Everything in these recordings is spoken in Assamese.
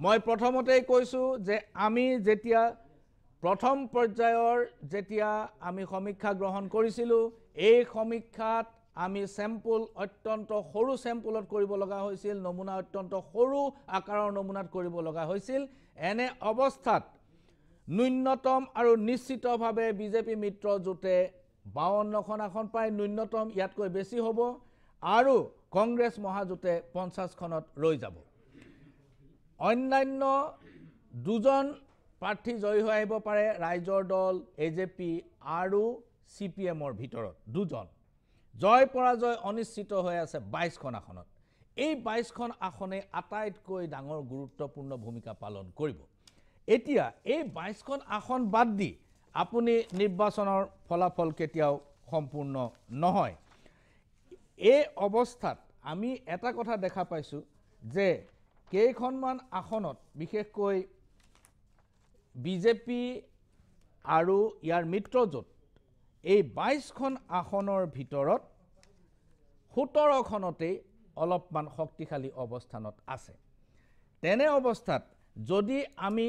মই প্ৰথমতেই কৈছো যে আমি যেতিয়া প্ৰথম পৰ্যায়ৰ যেতিয়া আমি সমীক্ষা গ্ৰহণ কৰিছিলো এই সমীক্ষাত আমি স্যাম্পল অত্যন্ত সৰু স্যাম্পলত কৰিব লগা হৈছিল নমুনা অত্যন্ত সৰু আকাৰৰ নমুনাত কৰিব লগা হৈছিল এনে অৱস্থাত ন্যূনতম আৰু নিশ্চিতভাৱে বিজেপি মিত্ৰ জোটে 52খন আসন পায় ন্যূনতম ইয়াতকৈ বেছি হ'ব আৰু কংগ্ৰেছ মহাজোটে 50খনত ৰৈ যাব অন্যান্য দুজন প্ৰাৰ্থী জয়ী হৈ আহিব পাৰে ৰাইজৰ দল এজেপি আৰু সিপিএমৰ ভিতৰত দুজন জয় পৰাজয় অনিশ্চিত হৈ আছে 22খন আসনত এই 22খন আসনে আটাইতকৈ ডাঙৰ গুৰুত্বপূৰ্ণ ভূমিকা পালন কৰিব এতিয়া এই 22খন আসন বাদ দি আপুনি নিৰ্বাচনৰ ফলাফল কেতিয়াও সম্পূৰ্ণ নহয় এই অৱস্থাত আমি এটা কথা দেখা পাইছো যে কেইখনমান আসনত বিশেষকৈ বিজেপি আৰু ইয়াৰ মিত্ৰজোট এই 22খন আসনৰ ভিতৰত 17খনতে অলপমান শক্তিশালী অৱস্থানত আছে তেনে অৱস্থাত যদি আমি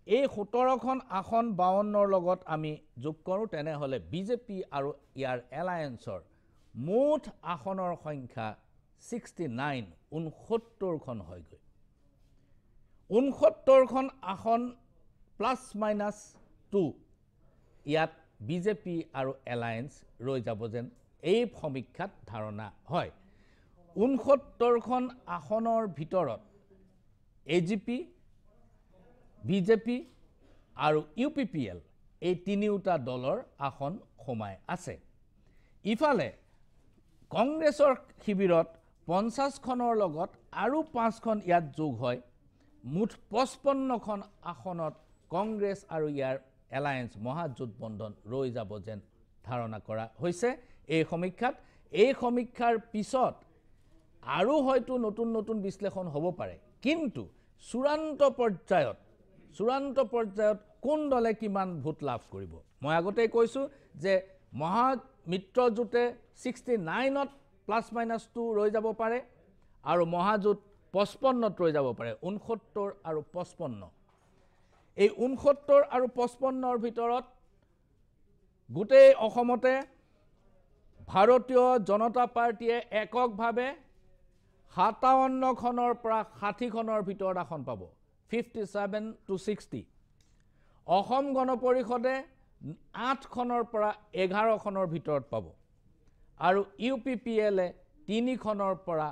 এই 17খন আসন 52ৰ লগত আমি যোগ কৰোঁ তেনেহলে বিজেপি আৰু ইয়াৰ এলায়েন্সৰ মুঠ আসনৰ সংখ্যা 69 69খন হয়গৈ 69খন আসন প্লাস মাইনাস 2 ইয়াত বিজেপি আৰু এলায়েন্স ৰৈ যাব যেন এই সমীক্ষাত ধাৰণা হয় 69খন আসনৰ ভিতৰত এজিপি বিজেপি আৰু ইউপিপিএল এই তিনিওটা দলৰ আসন সোমাই আছে ইফালে কংগ্ৰেছৰ শিবিৰত 50খনৰ লগত আৰু 5খন ইয়াত যোগ হয় মুঠ 55খন আসনত কংগ্ৰেছ আৰু ইয়াৰ এলায়েন্স মহাজোট বন্ধন ৰৈ যাব যেন ধাৰণা কৰা হৈছে এই সমীক্ষাৰ পিছত আৰু হয়তো নতুন নতুন বিশ্লেষণ হ'ব পাৰে কিন্তু চূড়ান্ত পৰ্যায়ত কোন দলে কিমান ভোট লাভ কৰিব মই আগতেই কৈছো যে মহামিত্ৰজোটে 69ত প্লাস মাইনাস 2 ৰৈ যাব পাৰে আৰু মহাজোট 55ত ৰৈ যাব পাৰে 69 আৰু 55 এই 69 আৰু 55ৰ ভিতৰত গোটেই অসমতে ভাৰতীয় জনতা পাৰ্টিয়ে এককভাৱে 57খনৰ পৰা 60খনৰ ভিতৰত আসন পাব 57 to 60 অসম গণ পৰিষদে 8খনৰ পৰা 11খনৰ ভিতৰত পাব আৰু ইউপিপিএল 3খনৰ পৰা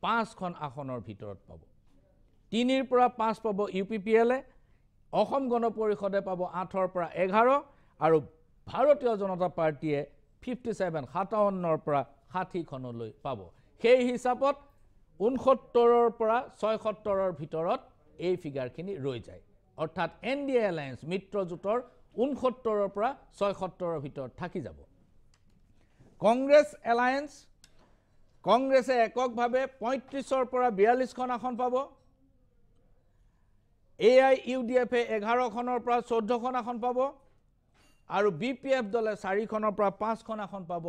5খন আসনৰ ভিতৰত পাব 3ৰ পৰা 5 পাব ইউপিপিএল অসম গণ পৰিষদে পাব 8ৰ পৰা 11 আৰু ভাৰতীয় জনতা পাৰ্টিয়ে 57ৰ পৰা 60খনলৈ পাব সেই হিচাপত 69ৰ পৰা 76ৰ ভিতৰত এই ফিগাৰখিনি ৰৈ যায় অৰ্থাৎ এনডিএ এলায়েন্স মিত্ৰজোটৰ 69ৰ পৰা 76ৰ ভিতৰত থাকি যাব কংগ্ৰেছ এলায়েন্স কংগ্ৰেছে এককভাৱে 35ৰ পৰা 42খন আসন পাব AIUDF 11খনৰ পৰা 14খন আসন পাব আৰু বিপিএফ দলে 4খনৰ পৰা 5খন আসন পাব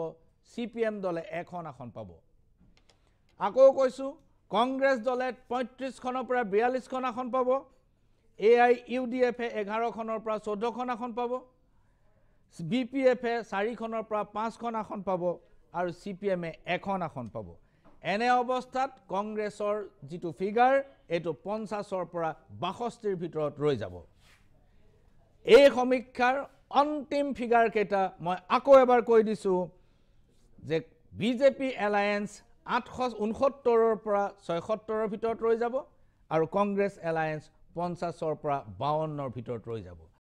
সিপিএম দলে 1খন আসন পাব আকৌ কৈছো কংগ্ৰেছ দলে 35খনৰ পৰা 42খন আসন পাব AIUDF 11খনৰ পৰা 14খন আসন পাব বিপিএফ 4খনৰ পৰা 5খন আসন পাব আৰু সিপিএম 1খন আসন পাব এনে অৱস্থাত কংগ্ৰেছৰ যেটো ফিগাৰ এটো 50ৰ পৰা 62ৰ ভিতৰত ৰৈ যাব এই সমীক্ষাৰ অন্তিম ফিগাৰ কেটা মই আকৌ এবাৰ কৈ দিছো যে বিজেপি এলায়েন্স 69ৰ পৰা 76ৰ ভিতৰত ৰৈ যাব আৰু কংগ্ৰেছ এলায়েন্স 50ৰ পৰা 52ৰ ভিতৰত ৰৈ যাব